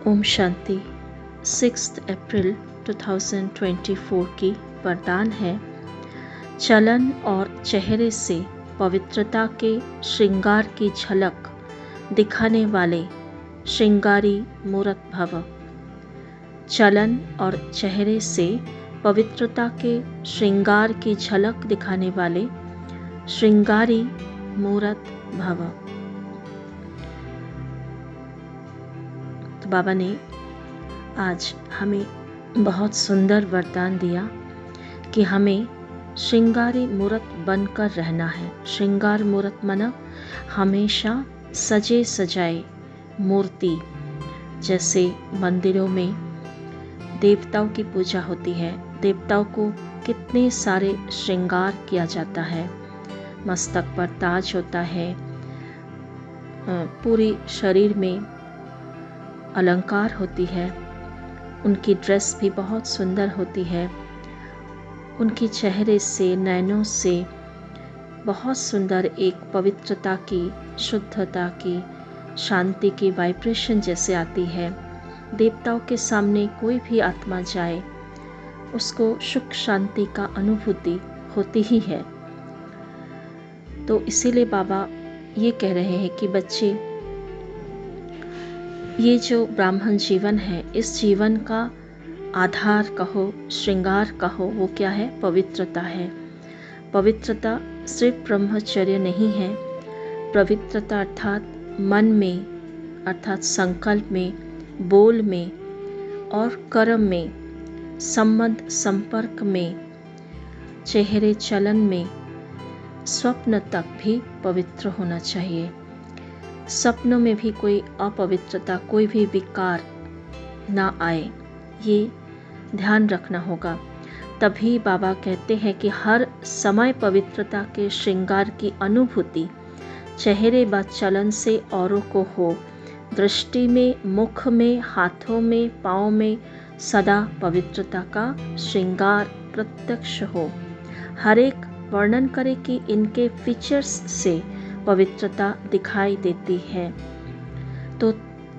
ओम शांति। 6 अप्रैल 2024 की वरदान है, चलन और चेहरे से पवित्रता के श्रृंगार की झलक दिखाने वाले श्रृंगारी मूरत भव। चलन और चेहरे से पवित्रता के श्रृंगार की झलक दिखाने वाले श्रृंगारी मूरत भव। तो बाबा ने आज हमें बहुत सुंदर वरदान दिया कि हमें श्रृंगारी मूरत बनकर रहना है। श्रृंगार मूरत माना हमेशा सजे सजाए मूर्ति। जैसे मंदिरों में देवताओं की पूजा होती है, देवताओं को कितने सारे श्रृंगार किया जाता है। मस्तक पर ताज होता है, पूरी शरीर में अलंकार होती है, उनकी ड्रेस भी बहुत सुंदर होती है, उनके चेहरे से, नैनों से बहुत सुंदर एक पवित्रता की, शुद्धता की, शांति की वाइब्रेशन जैसे आती है। देवताओं के सामने कोई भी आत्मा जाए उसको सुख शांति का अनुभूति होती ही है। तो इसीलिए बाबा ये कह रहे हैं कि बच्चे, ये जो ब्राह्मण जीवन है, इस जीवन का आधार कहो, श्रृंगार कहो, वो क्या है? पवित्रता है। पवित्रता सिर्फ ब्रह्मचर्य नहीं है। पवित्रता अर्थात मन में, अर्थात संकल्प में, बोल में और कर्म में, संबंध संपर्क में, चेहरे चलन में, स्वप्न तक भी पवित्र होना चाहिए। सपनों में भी कोई अपवित्रता, कोई भी विकार ना आए, ये ध्यान रखना होगा। तभी बाबा कहते हैं कि हर समय पवित्रता के श्रृंगार की अनुभूति चेहरे व चलन से औरों को हो। दृष्टि में, मुख में, हाथों में, पाँव में सदा पवित्रता का श्रृंगार प्रत्यक्ष हो। हर एक वर्णन करे कि इनके फीचर्स से पवित्रता दिखाई देती है। तो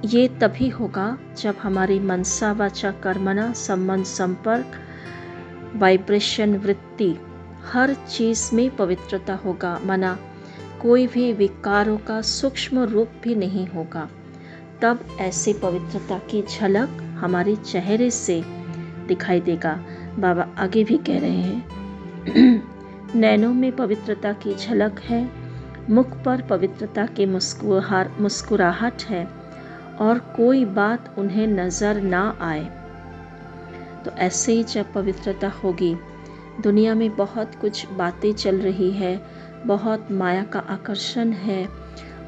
ये तभी होगा जब हमारी मनसा वाचा कर्मणा, संबंध संपर्क, वाइब्रेशन, वृत्ति, हर चीज़ में पवित्रता होगा। माना कोई भी विकारों का सूक्ष्म रूप भी नहीं होगा। तब ऐसी पवित्रता की झलक हमारे चेहरे से दिखाई देगा। बाबा आगे भी कह रहे हैं नैनों में पवित्रता की झलक है, मुख पर पवित्रता की मुस्कुराहट है और कोई बात उन्हें नज़र ना आए। तो ऐसे ही जब पवित्रता होगी, दुनिया में बहुत कुछ बातें चल रही है, बहुत माया का आकर्षण है,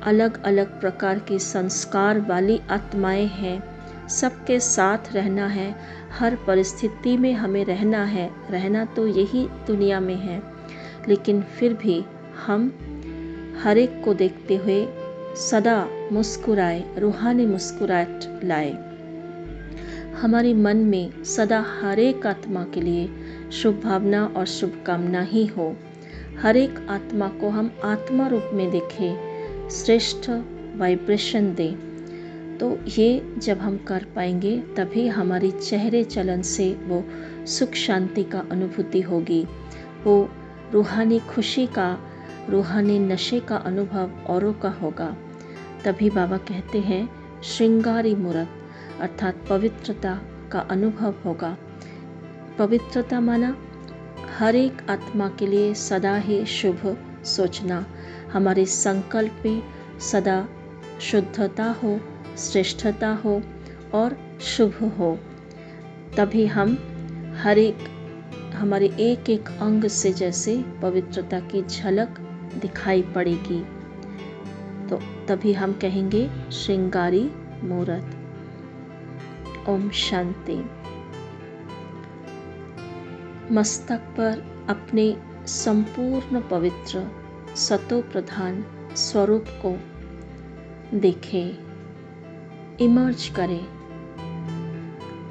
अलग अलग प्रकार के संस्कार वाली आत्माएं हैं, सबके साथ रहना है, हर परिस्थिति में हमें रहना है। रहना तो यही दुनिया में है, लेकिन फिर भी हम हर एक को देखते हुए सदा मुस्कुराए, रूहानी मुस्कुराहट लाए। हमारे मन में सदा हर एक आत्मा के लिए शुभ भावना और शुभकामना ही हो। हर एक आत्मा को हम आत्मा रूप में देखें, श्रेष्ठ वाइब्रेशन दें। तो ये जब हम कर पाएंगे तभी हमारी चेहरे चलन से वो सुख शांति का अनुभूति होगी, वो रूहानी खुशी का, रूहानी नशे का अनुभव औरों का होगा। तभी बाबा कहते हैं श्रृंगारी मूरत अर्थात पवित्रता का अनुभव होगा। पवित्रता माना हर एक आत्मा के लिए सदा ही शुभ सोचना, हमारे संकल्प में सदा शुद्धता हो, श्रेष्ठता हो और शुभ हो। तभी हम हमारे एक एक अंग से जैसे पवित्रता की झलक दिखाई पड़ेगी। तो तभी हम कहेंगे श्रृंगारी मूरत। ओम शांति। मस्तक पर अपने संपूर्ण पवित्र सतो प्रधान स्वरूप को देखें, इमर्ज करें।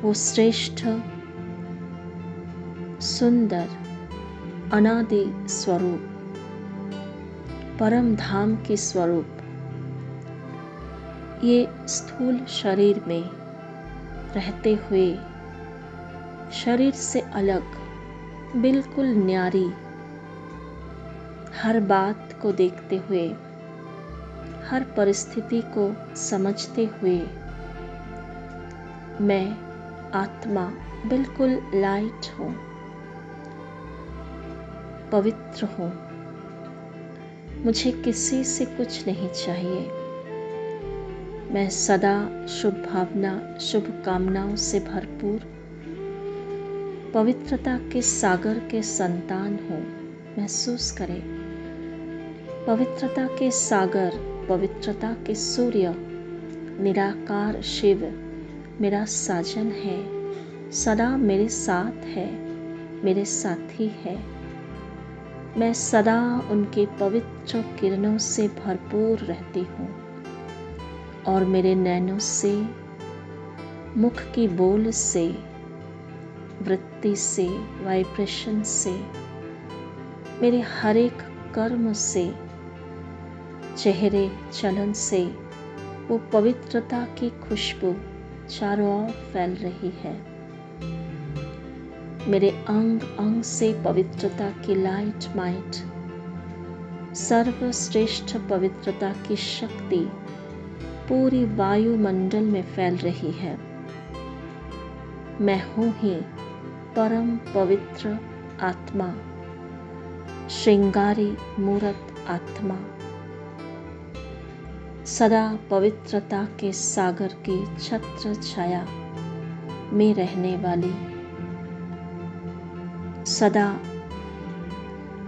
वो श्रेष्ठ, सुंदर, अनादि स्वरूप, परम धाम के स्वरूप ये स्थूल शरीर में रहते हुए, शरीर से अलग, बिल्कुल न्यारी, हर बात को देखते हुए, हर परिस्थिति को समझते हुए, मैं आत्मा बिल्कुल लाइट हूँ, पवित्र हूँ। मुझे किसी से कुछ नहीं चाहिए। मैं सदा शुभ भावना, शुभ कामनाओं से भरपूर पवित्रता के सागर के संतान हूँ। महसूस करें, पवित्रता के सागर, पवित्रता के सूर्य, निराकार शिव मेरा साजन है, सदा मेरे साथ है, मेरे साथी है। मैं सदा उनके पवित्र किरणों से भरपूर रहती हूँ और मेरे नैनों से, मुख की बोल से, वृत्ति से, वाइब्रेशन से, मेरे हर एक कर्म से, चेहरे चलन से वो पवित्रता की खुशबू चारों ओर फैल रही है। मेरे अंग अंग से पवित्रता की लाइट माइट, सर्वश्रेष्ठ पवित्रता की शक्ति पूरी वायुमंडल में फैल रही है। मैं हूँ ही परम पवित्र आत्मा, श्रृंगारी मूरत आत्मा, सदा पवित्रता के सागर की छत्र छाया में रहने वाली, सदा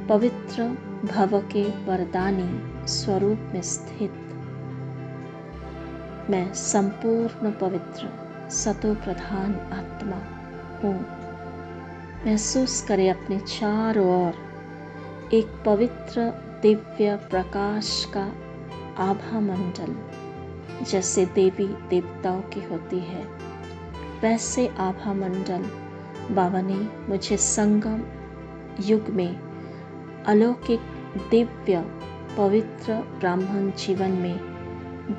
पवित्र भव के वरदानी स्वरूप में स्थित मैं संपूर्ण पवित्र सतो प्रधान आत्मा हूँ। महसूस करें अपने चारों ओर एक पवित्र दिव्य प्रकाश का आभा मंडल, जैसे देवी देवताओं की होती है वैसे आभा मंडल बाबा ने मुझे संगम युग में अलौकिक दिव्य पवित्र ब्राह्मण जीवन में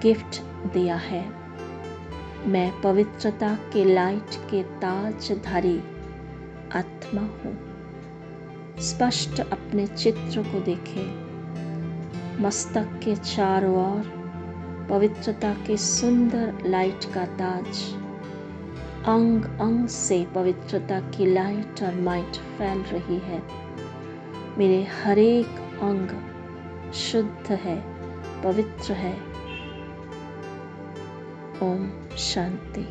गिफ्ट दिया है। मैं पवित्रता के लाइट के ताजधारी आत्मा हूँ। स्पष्ट अपने चित्र को देखें। मस्तक के चारों ओर पवित्रता के सुंदर लाइट का ताज, अंग अंग से पवित्रता की लाइट और माइट फैल रही है। मेरे हर एक अंग शुद्ध है, पवित्र है। ओम शांति।